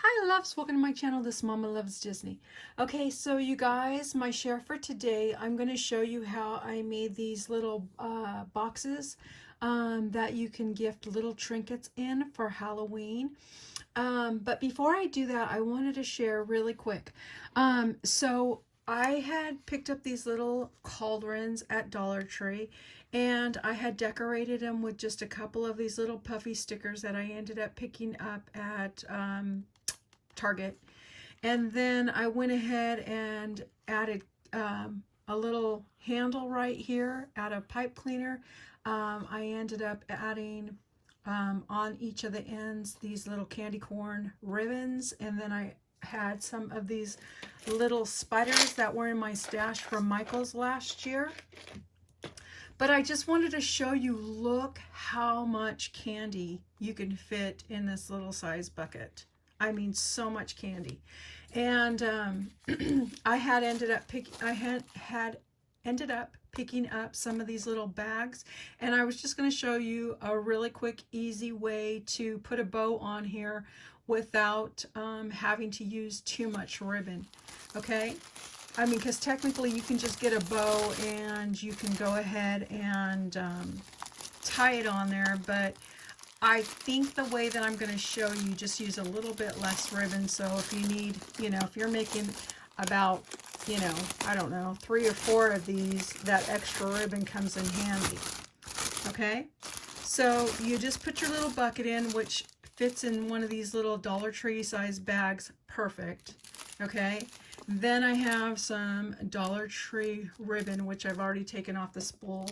Hi loves, welcome to my channel. This Mama Loves Disney. Okay, so you guys, my share for today, I'm going to show you how I made these little boxes that you can gift little trinkets in for Halloween. But before I do that, I wanted to share really quick. So I had picked up these little cauldrons at Dollar Tree, and I had decorated them with just a couple of these little puffy stickers that I ended up picking up at Target. And then I went ahead and added a little handle right here out of pipe cleaner. I ended up adding on each of the ends these little candy corn ribbons, and then I had some of these little spiders that were in my stash from Michael's last year. But I just wanted to show you, look how much candy you can fit in this little size bucket. I mean, so much candy. And I had ended up picking up some of these little bags, and I was just going to show you a really quick, easy way to put a bow on here without having to use too much ribbon. Okay, I mean, because technically you can just get a bow and you can go ahead and tie it on there, but I think the way that I'm going to show you, just use a little bit less ribbon. So if you need, if you're making about, I don't know, 3 or 4 of these, that extra ribbon comes in handy. Okay, so you just put your little bucket in, which fits in one of these little Dollar Tree size bags. Perfect. Okay, then I have some Dollar Tree ribbon, which I've already taken off the spool.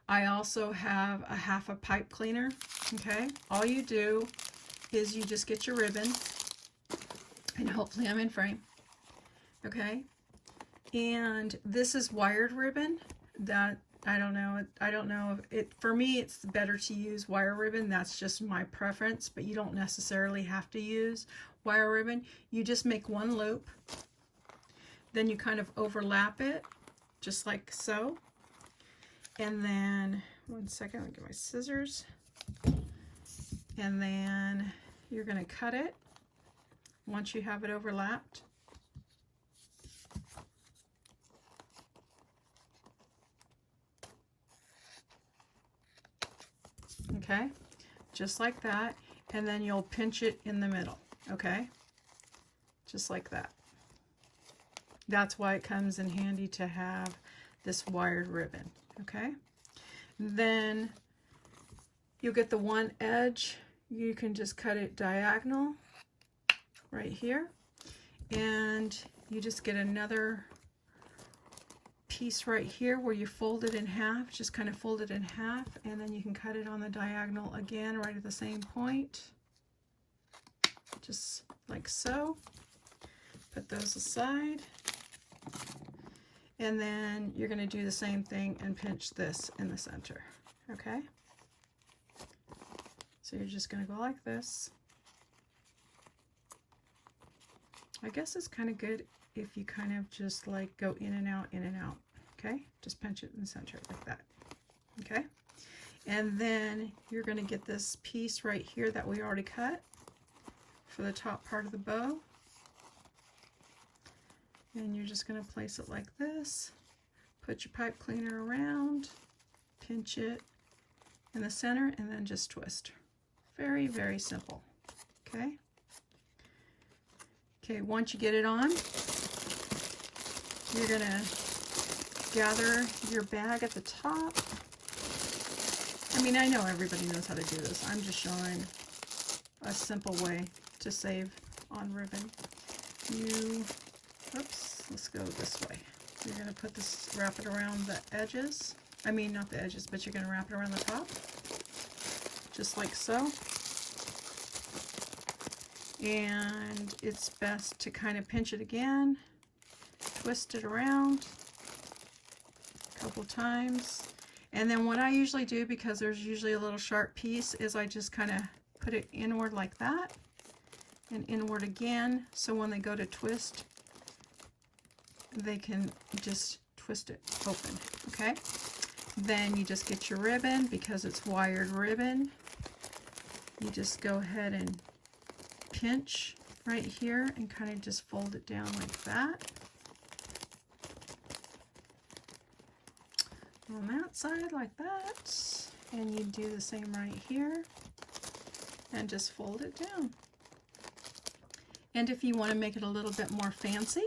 I also have a half a pipe cleaner. Okay, all you do is you just get your ribbon, and hopefully I'm in frame. Okay, and this is wired ribbon that I don't know if it, for me it's better to use wire ribbon. That's just my preference, but you don't necessarily have to use wire ribbon. You just make one loop, then you kind of overlap it just like so. And then, one second, I'll get my scissors. And then you're going to cut it once you have it overlapped. Okay, just like that. And then you'll pinch it in the middle. Okay, just like that. That's why it comes in handy to have this wired ribbon. Okay, then you'll get the one edge. You can just cut it diagonal right here, and you just get another piece right here where you fold it in half. Just kind of fold it in half, and then you can cut it on the diagonal again right at the same point, just like so. Put those aside. And then you're going to do the same thing and pinch this in the center. Okay? So you're just going to go like this. I guess it's kind of good if you kind of just like go in and out, in and out. Okay? Just pinch it in the center like that. Okay? And then you're going to get this piece right here that we already cut for the top part of the bow. And you're just going to place it like this, put your pipe cleaner around, pinch it in the center, and then just twist. Very, very simple. Okay? Okay, once you get it on, you're going to gather your bag at the top. I mean, I know everybody knows how to do this. I'm just showing a simple way to save on ribbon. Oops, let's go this way. You're going to put this, wrap it around the edges. I mean, not the edges, but you're going to wrap it around the top. Just like so. And it's best to kind of pinch it again, twist it around a couple times. And then what I usually do, because there's usually a little sharp piece, is I just kind of put it inward like that, and inward again, so when they go to twist, they can just twist it open. Okay, then you just get your ribbon. Because it's wired ribbon, you just go ahead and pinch right here and kind of just fold it down like that. On that side like that, and you do the same right here and just fold it down. And if you want to make it a little bit more fancy,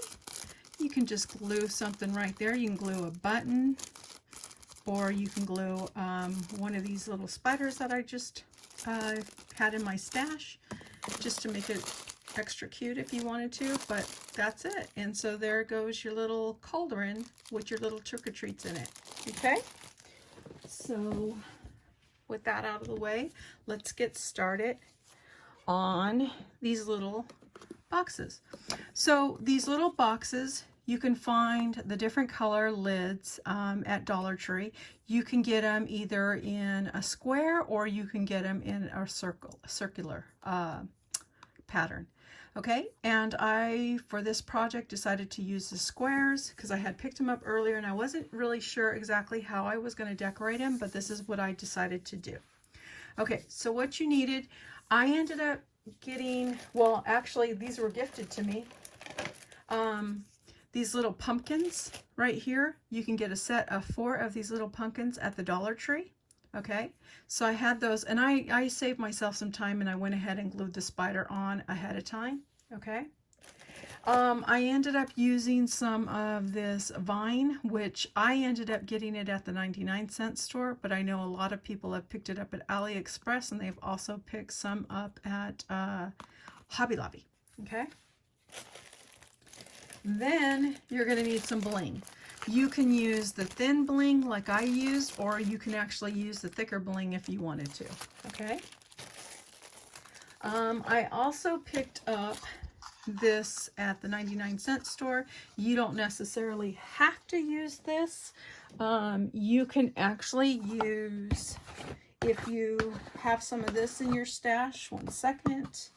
you can just glue something right there. You can glue a button, or you can glue one of these little spiders that I just had in my stash, just to make it extra cute if you wanted to, but that's it. And so there goes your little cauldron with your little trick-or-treats in it. Okay, so with that out of the way, let's get started on these little boxes. So these little boxes, you can find the different color lids at Dollar Tree. You can get them either in a square or you can get them in a circular pattern. Okay, and I, for this project, decided to use the squares because I had picked them up earlier and I wasn't really sure exactly how I was going to decorate them, but this is what I decided to do. Okay, so what you needed, I ended up getting, well, actually, these were gifted to me. These little pumpkins right here. You can get a set of 4 of these little pumpkins at the Dollar Tree. Okay, so I had those, and I saved myself some time and I went ahead and glued the spider on ahead of time. Okay, I ended up using some of this vine, which I ended up getting it at the 99-cent store, but I know a lot of people have picked it up at AliExpress, and they've also picked some up at Hobby Lobby. Okay, then you're going to need some bling. You can use the thin bling like I used, or you can actually use the thicker bling if you wanted to. Okay. I also picked up this at the 99-cent store. You don't necessarily have to use this. You can actually use, if you have some of this in your stash, one second,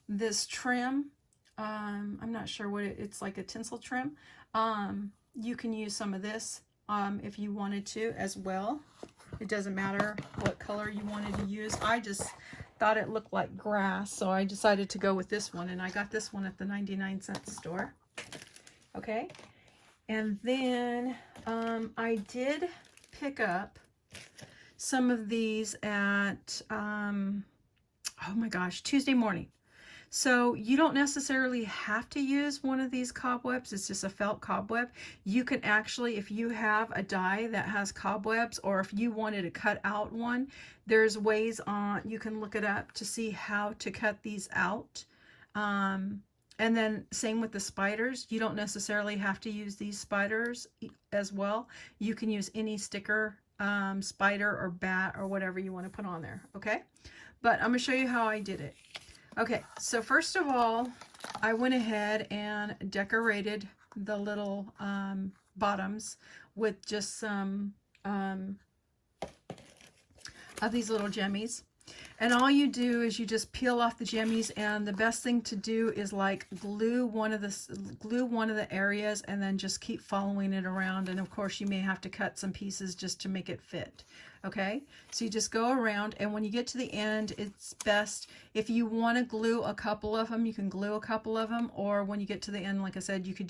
this trim. I'm not sure what it's like, a tinsel trim. You can use some of this if you wanted to as well. It doesn't matter what color you wanted to use. I just thought it looked like grass, so I decided to go with this one, and I got this one at the 99-cent store. Okay, and then I did pick up some of these at oh my gosh, Tuesday morning. So you don't necessarily have to use one of these cobwebs. It's just a felt cobweb. You can actually, if you have a die that has cobwebs, or if you wanted to cut out one, there's ways on, you can look it up to see how to cut these out. And then same with the spiders. You don't necessarily have to use these spiders as well. You can use any sticker, spider or bat or whatever you want to put on there. Okay, but I'm going to show you how I did it. Okay, so first of all, I went ahead and decorated the little bottoms with just some of these little jemmies. And all you do is you just peel off the jemmies, and the best thing to do is like glue one of the areas and then just keep following it around. And of course you may have to cut some pieces just to make it fit. Okay, so you just go around, and when you get to the end, it's best if you want to glue a couple of them, you can glue a couple of them, or when you get to the end, like I said, you could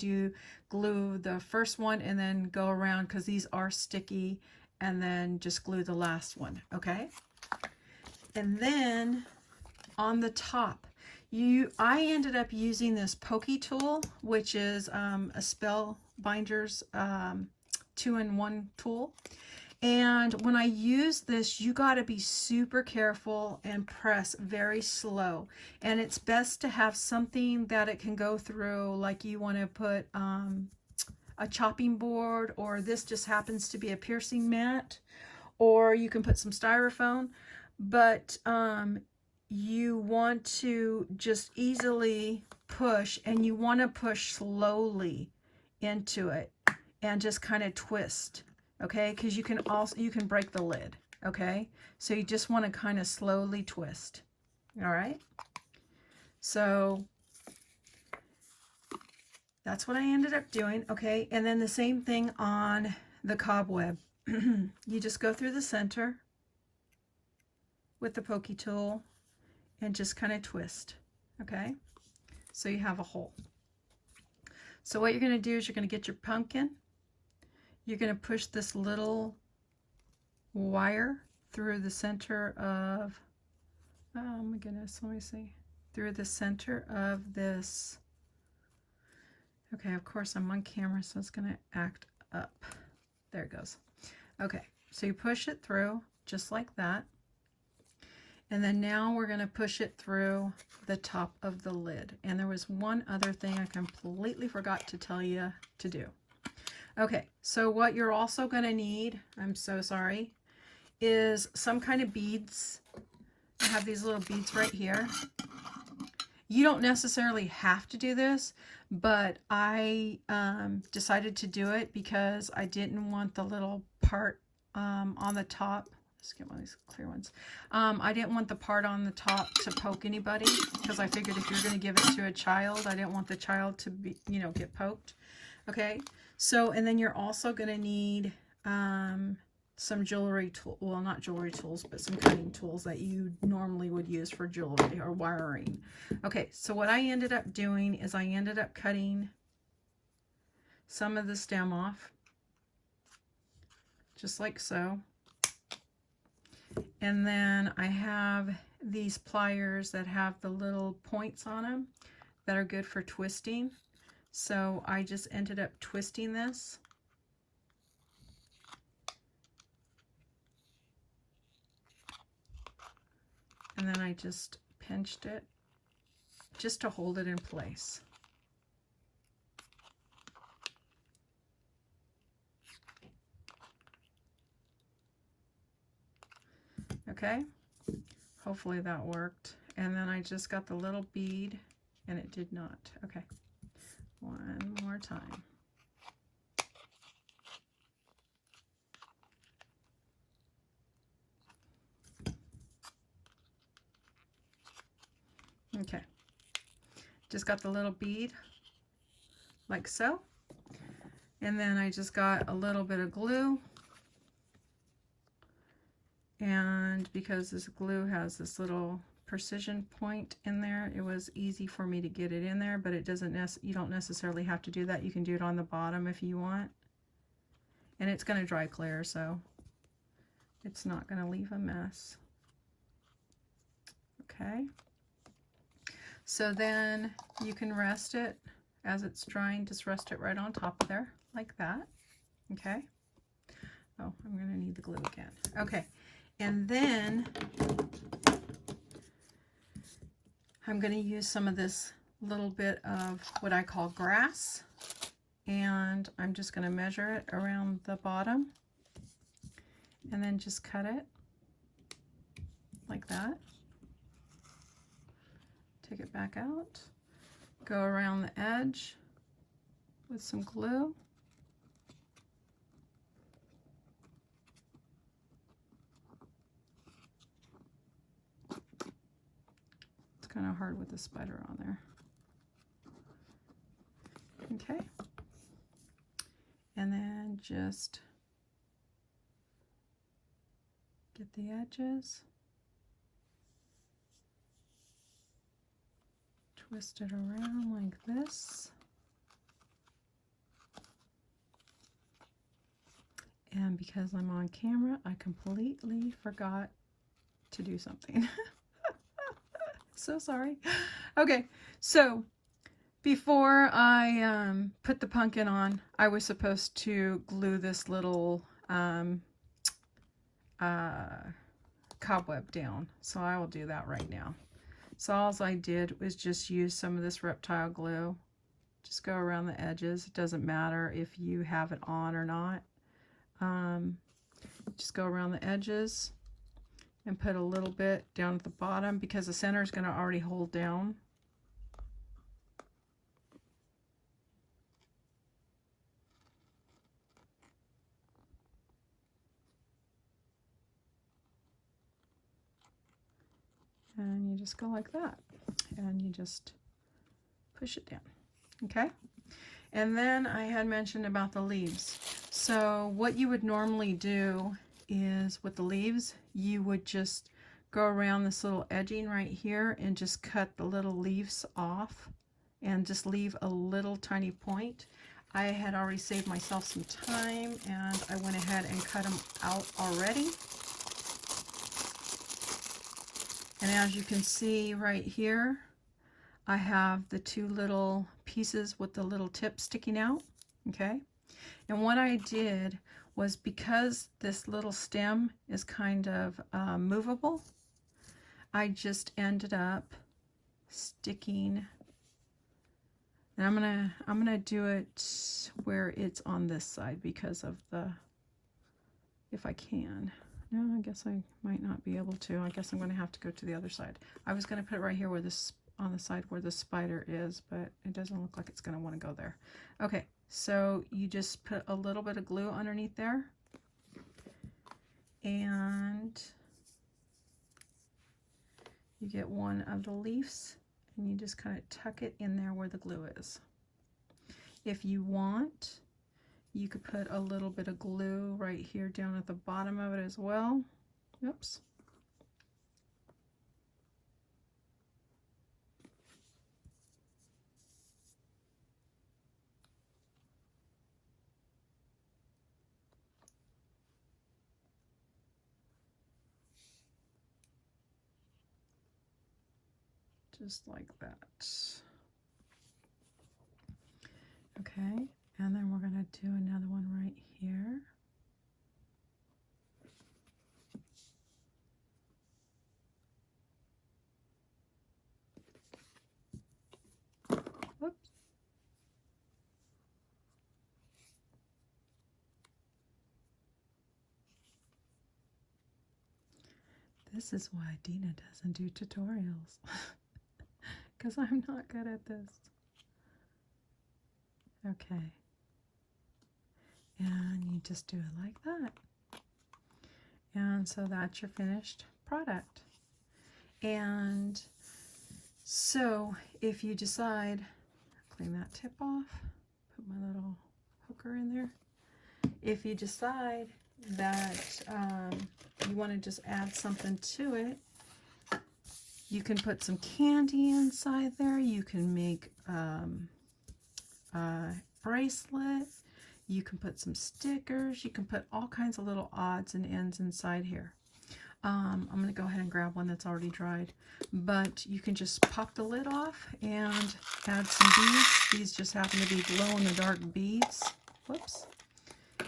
glue the first one and then go around, because these are sticky, and then just glue the last one. Okay, and then on the top, I ended up using this pokey tool, which is a Spellbinder's 2-in-1 tool. And when I use this, you got to be super careful and press very slow. And it's best to have something that it can go through, like you want to put a chopping board, or this just happens to be a piercing mat, or you can put some styrofoam. But you want to just easily push, and you want to push slowly into it and just kind of twist. Okay, because you can break the lid. Okay, so you just want to kind of slowly twist. All right, so that's what I ended up doing. Okay, and then the same thing on the cobweb. You just go through the center with the pokey tool and just kind of twist. Okay, so you have a hole. So what you're going to do is you're going to get your pumpkin. You're going to push this little wire through the center of, oh my goodness, let me see, through the center of this. Okay, of course I'm on camera, so it's going to act up. There it goes. Okay, so you push it through just like that. And then now we're going to push it through the top of the lid. And there was one other thing I completely forgot to tell you to do. Okay, so what you're also going to need, I'm so sorry, is some kind of beads. I have these little beads right here. You don't necessarily have to do this, but I decided to do it because I didn't want the little part on the top. Let's get one of these clear ones. I didn't want the part on the top to poke anybody, because I figured if you're going to give it to a child, I didn't want the child to be, you know, get poked. Okay, so and then you're also going to need some jewelry tool, well, not jewelry tools, but some cutting tools that you normally would use for jewelry or wiring. Okay, so what I ended up doing is I ended up cutting some of the stem off, just like so. And then I have these pliers that have the little points on them that are good for twisting. So I just ended up twisting this. And then I just pinched it just to hold it in place. Okay, hopefully that worked. And then I just got the little bead, and it did not. Okay, one more time. Okay, just got the little bead like so. And then I just got a little bit of glue. And because this glue has this little precision point in there, it was easy for me to get it in there, but it doesn't you don't necessarily have to do that. You can do it on the bottom if you want. And it's going to dry clear, so it's not going to leave a mess. Okay. So then you can rest it as it's drying. Just rest it right on top of there like that. Okay. Oh, I'm going to need the glue again. Okay. And then I'm going to use some of this little bit of what I call grass, and I'm just going to measure it around the bottom and then just cut it like that. Take it back out, go around the edge with some glue. Kind of hard with the spider on there. Okay, and then just get the edges, twist it around like this, and because I'm on camera, I completely forgot to do something. So sorry. Okay, so before I put the pumpkin on, I was supposed to glue this little cobweb down. So I will do that right now. So all I did was just use some of this reptile glue. Just go around the edges. It doesn't matter if you have it on or not. Just go around the edges and put a little bit down at the bottom because the center is going to already hold down. And you just go like that, and you just push it down. Okay, and then I had mentioned about the leaves. So what you would normally do is with the leaves, you would just go around this little edging right here and just cut the little leaves off and just leave a little tiny point. I had already saved myself some time and I went ahead and cut them out already. And as you can see right here, I have the two little pieces with the little tip sticking out, okay? And what I did was, because this little stem is kind of movable, I just ended up sticking, and I'm gonna do it where it's on this side because of the, if I can. No, I guess I might not be able to. I guess I'm gonna have to go to the other side. I was gonna put it right here where this, on the side where the spider is, but it doesn't look like it's gonna wanna go there. Okay, so you just put a little bit of glue underneath there, and you get one of the leaves and you just kind of tuck it in there where the glue is. If you want, you could put a little bit of glue right here down at the bottom of it as well. Oops. Just like that. Okay, and then we're going to do another one right here. Whoops. This is why Dina doesn't do tutorials. Because I'm not good at this. Okay. And you just do it like that. And so that's your finished product. And so if you decide, clean that tip off, put my little hooker in there. If you decide that you want to just add something to it, you can put some candy inside there. You can make a bracelet. You can put some stickers. You can put all kinds of little odds and ends inside here. I'm going to go ahead and grab one that's already dried. But you can just pop the lid off and add some beads. These just happen to be glow-in-the-dark beads. Whoops.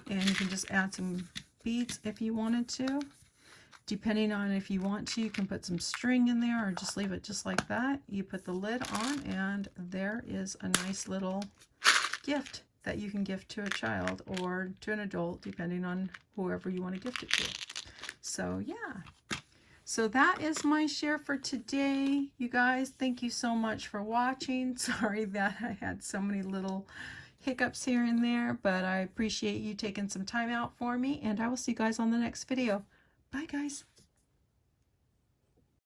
And you can just add some beads if you wanted to. Depending on if you want to, you can put some string in there or just leave it just like that. You put the lid on and there is a nice little gift that you can gift to a child or to an adult, depending on whoever you want to gift it to. So yeah, so that is my share for today. You guys, thank you so much for watching. Sorry that I had so many little hiccups here and there, but I appreciate you taking some time out for me, and I will see you guys on the next video. Bye guys.